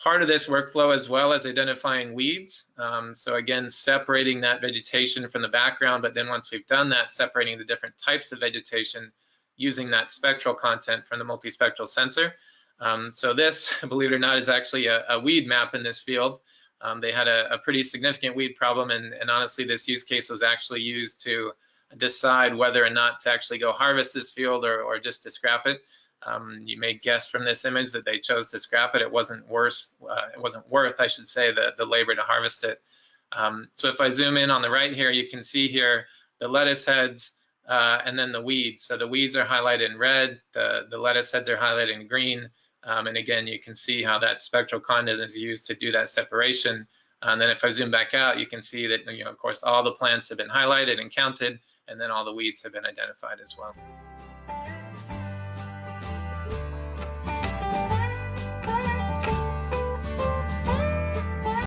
part of this workflow as well as identifying weeds. So again, separating that vegetation from the background, but then once we've done that, separating the different types of vegetation using that spectral content from the multispectral sensor. So this, believe it or not, is actually a weed map in this field. They had a pretty significant weed problem, and honestly, this use case was actually used to decide whether or not to actually go harvest this field or just to scrap it. You may guess from this image that they chose to scrap it. It wasn't worth, I should say, the labor to harvest it. So if I zoom in on the right here, you can see here the lettuce heads and then the weeds. So the weeds are highlighted in red, the lettuce heads are highlighted in green. And again, you can see how that spectral content is used to do that separation. And then if I zoom back out, you can see that, of course, all the plants have been highlighted and counted, and then all the weeds have been identified as well.